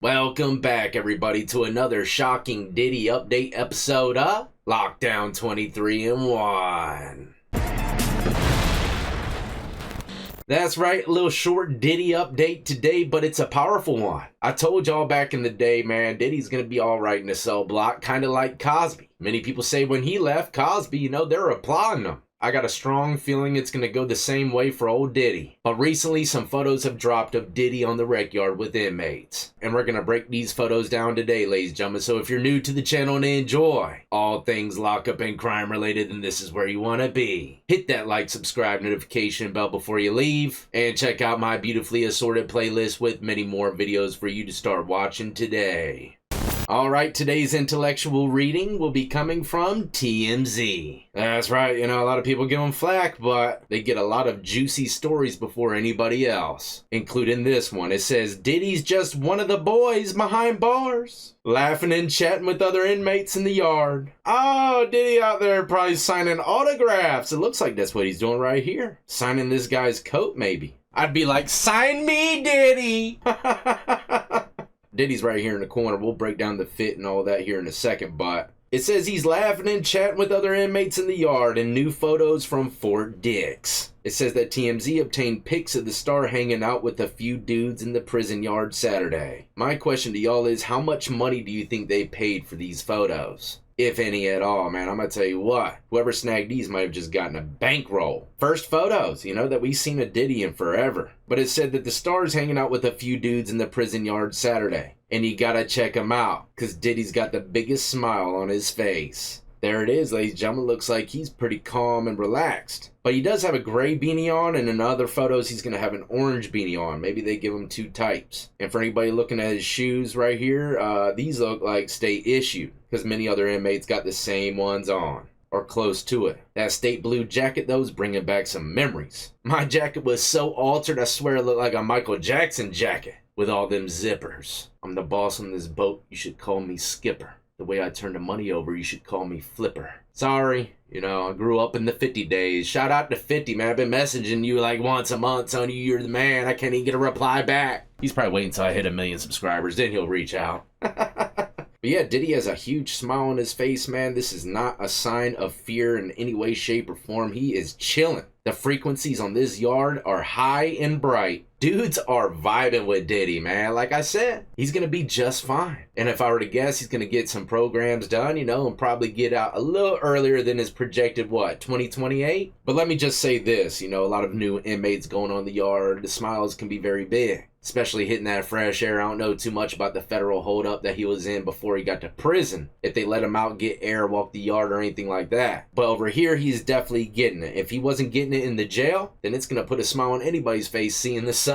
Welcome back, everybody, to another shocking Diddy update episode of Lockdown 23 and 1. That's right, a little short Diddy update today, but it's a powerful one. I told y'all back in the day, man, Diddy's gonna be alright in the cell block, kind of like Cosby. Many people say when he left, Cosby, they're applauding him. I got a strong feeling it's going to go the same way for old Diddy. But recently, some photos have dropped of Diddy on the rec yard with inmates. And we're going to break these photos down today, ladies and gentlemen. So if you're new to the channel and enjoy all things lockup and crime related, then this is where you want to be. Hit that like, subscribe, notification bell before you leave. And check out my beautifully assorted playlist with many more videos for you to start watching today. Alright, today's intellectual reading will be coming from TMZ. That's right, a lot of people give them flack, but they get a lot of juicy stories before anybody else, including this one. It says, Diddy's just one of the boys behind bars, laughing and chatting with other inmates in the yard. Oh, Diddy out there probably signing autographs. It looks like that's what he's doing right here. Signing this guy's coat, maybe. I'd be like, sign me, Diddy! Diddy's right here in the corner. We'll break down the fit and all that here in a second, but it says he's laughing and chatting with other inmates in the yard and new photos from Fort Dix. It says that TMZ obtained pics of the star hanging out with a few dudes in the prison yard Saturday. My question to y'all is, how much money do you think they paid for these photos? If any at all, man. I'm gonna tell you what, whoever snagged these might have just gotten a bankroll. First photos, that we've seen a Diddy in forever. But it said that the star's hanging out with a few dudes in the prison yard Saturday. And you gotta check him out, because Diddy's got the biggest smile on his face. There it is, ladies and gentlemen. Looks like he's pretty calm and relaxed. But he does have a gray beanie on, and in other photos he's going to have an orange beanie on. Maybe they give him two types. And for anybody looking at his shoes right here, these look like state issued, because many other inmates got the same ones on, or close to it. That state blue jacket, though, is bringing back some memories. My jacket was so altered, I swear it looked like a Michael Jackson jacket, with all them zippers. I'm the boss on this boat, you should call me Skipper. The way I turn the money over, you should call me Flipper. Sorry, I grew up in the 50 days. Shout out to 50, man. I've been messaging you like once a month telling you you're the man. I can't even get a reply back. He's probably waiting until I hit 1 million subscribers, then he'll reach out. But yeah, Diddy has a huge smile on his face, man. This is not a sign of fear in any way, shape, or form. He is chilling. The frequencies on this yard are high and bright. Dudes are vibing with Diddy, man. Like I said, he's going to be just fine. And if I were to guess, he's going to get some programs done, and probably get out a little earlier than his projected, 2028? But let me just say this, a lot of new inmates going on the yard. The smiles can be very big, especially hitting that fresh air. I don't know too much about the federal holdup that he was in before he got to prison, if they let him out, get air, walk the yard, or anything like that. But over here, he's definitely getting it. If he wasn't getting it in the jail, then it's going to put a smile on anybody's face seeing the sun,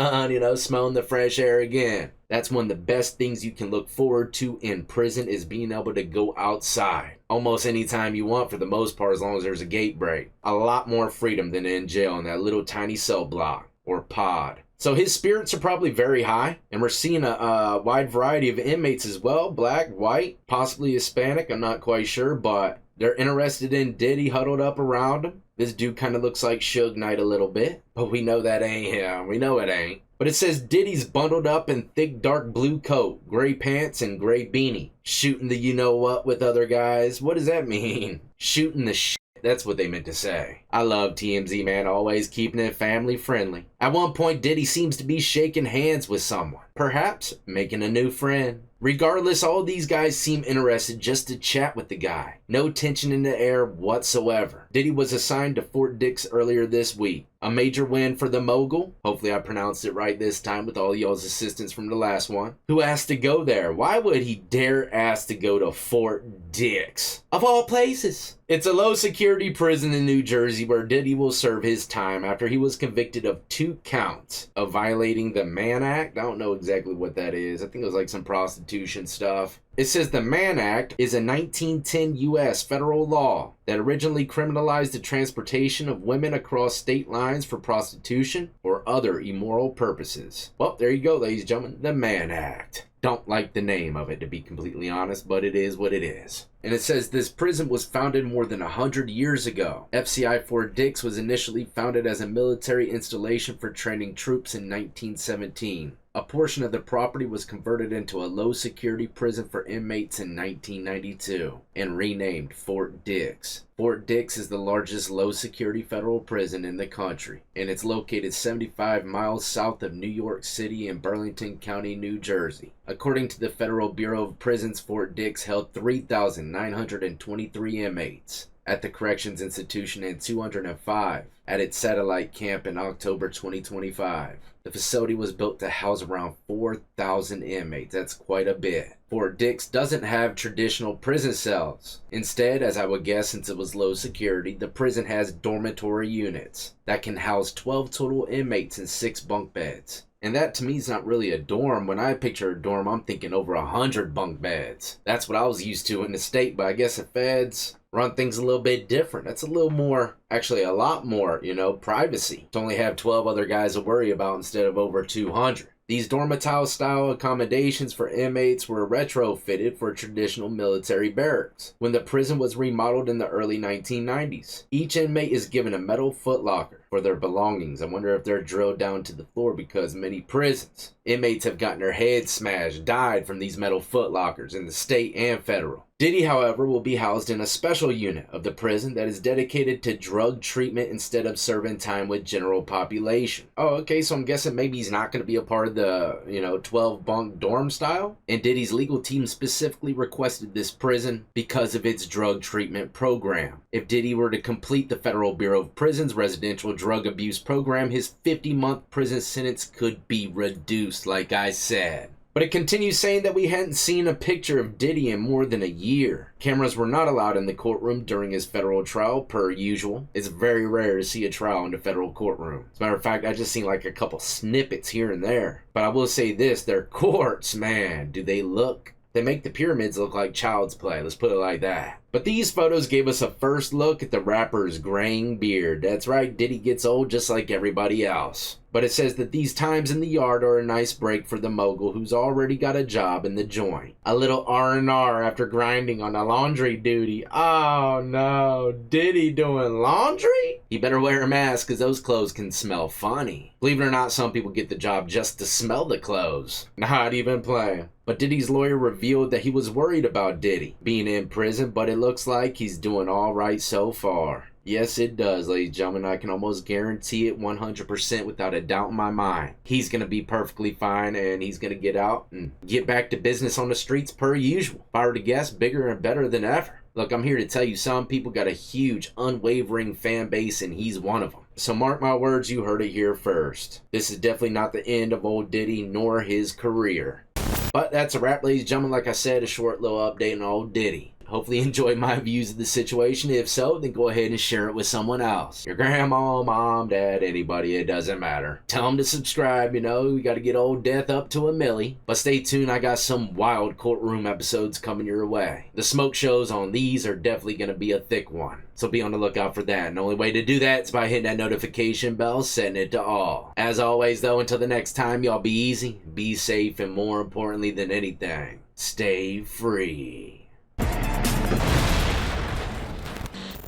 smelling the fresh air again. That's one of the best things you can look forward to in prison, is being able to go outside almost anytime you want, for the most part, as long as there's a gate break. A lot more freedom than in jail in that little tiny cell block or pod. So his spirits are probably very high, and we're seeing a wide variety of inmates as well. Black, white, possibly Hispanic, I'm not quite sure, but they're interested in Diddy, huddled up around him. This dude kind of looks like Suge Knight a little bit, but we know that ain't him. We know it ain't. But it says Diddy's bundled up in thick dark blue coat, gray pants, and gray beanie, shooting the you-know-what with other guys. What does that mean? Shooting the shit. That's what they meant to say. I love TMZ, man, always keeping it family friendly. At one point, Diddy seems to be shaking hands with someone, perhaps making a new friend. Regardless, all these guys seem interested just to chat with the guy. No tension in the air whatsoever. Diddy was assigned to Fort Dix earlier this week. A major win for the mogul. Hopefully I pronounced it right this time with all y'all's assistance from the last one. Who asked to go there? Why would he dare ask to go to Fort Dix? Of all places. It's a low security prison in New Jersey where Diddy will serve his time after he was convicted of 2 counts of violating the Mann Act. I don't know exactly what that is. I think it was like some prostitution stuff. It says the Mann Act is a 1910 U.S. federal law that originally criminalized the transportation of women across state lines for prostitution or other immoral purposes. Well, there you go, ladies and gentlemen, the Mann Act. don't like the name of it, to be completely honest, but it is what it is. And it says this prison was founded more than 100 years ago. FCI Fort Dix was initially founded as a military installation for training troops in 1917. A portion of the property was converted into a low-security prison for inmates in 1992 and renamed Fort Dix. Fort Dix is the largest low-security federal prison in the country, and it's located 75 miles south of New York City in Burlington County, New Jersey. According to the Federal Bureau of Prisons, Fort Dix held 3,923 inmates at the corrections institution and 205 at its satellite camp in October 2025. The facility was built to house around 4,000 inmates. That's quite a bit. Fort Dix doesn't have traditional prison cells. Instead, as I would guess since it was low security, the prison has dormitory units that can house 12 total inmates in 6 bunk beds. And that to me is not really a dorm. When I picture a dorm, I'm thinking over 100 bunk beds. That's what I was used to in the state, but I guess the feds run things a little bit different. That's a little more, actually a lot more, privacy. To only have 12 other guys to worry about instead of over 200. These dormitory-style accommodations for inmates were retrofitted for traditional military barracks when the prison was remodeled in the early 1990s. Each inmate is given a metal footlocker for their belongings. I wonder if they're drilled down to the floor because many prisons, inmates have gotten their heads smashed, died from these metal footlockers in the state and federal. Diddy, however, will be housed in a special unit of the prison that is dedicated to drug treatment instead of serving time with general population. Oh, okay, so I'm guessing maybe he's not going to be a part of the, 12 bunk dorm style? And Diddy's legal team specifically requested this prison because of its drug treatment program. If Diddy were to complete the Federal Bureau of Prisons residential drug abuse program, his 50-month prison sentence could be reduced, like I said. But it continues saying that we hadn't seen a picture of Diddy in more than a year. Cameras were not allowed in the courtroom during his federal trial, per usual. It's very rare to see a trial in the federal courtroom. As a matter of fact, I just seen like a couple snippets here and there. But I will say this, their courts, man, do they look? They make the pyramids look like child's play, let's put it like that. But these photos gave us a first look at the rapper's graying beard. That's right, Diddy gets old just like everybody else. But it says that these times in the yard are a nice break for the mogul who's already got a job in the joint. A little R&R after grinding on the laundry duty. Oh no, Diddy doing laundry? He better wear a mask because those clothes can smell funny. Believe it or not, some people get the job just to smell the clothes. Not even playing. But Diddy's lawyer revealed that he was worried about Diddy being in prison, but it looks like he's doing all right so far. Yes, it does, ladies and gentlemen. I can almost guarantee it 100% without a doubt in my mind. He's going to be perfectly fine, and he's going to get out and get back to business on the streets per usual. If I were to guess, bigger and better than ever. Look, I'm here to tell you some people got a huge, unwavering fan base, and he's one of them. So mark my words, you heard it here first. This is definitely not the end of old Diddy, nor his career. But that's a wrap, ladies and gentlemen. Like I said, a short little update on old Diddy. Hopefully you enjoyed my views of the situation. If so, then go ahead and share it with someone else. Your grandma, mom, dad, anybody, it doesn't matter. Tell them to subscribe, we got to get old death up to 1 milli. But stay tuned, I got some wild courtroom episodes coming your way. The smoke shows on these are definitely going to be a thick one. So be on the lookout for that. And the only way to do that is by hitting that notification bell, setting it to all. As always though, until the next time, y'all be easy, be safe, and more importantly than anything, stay free.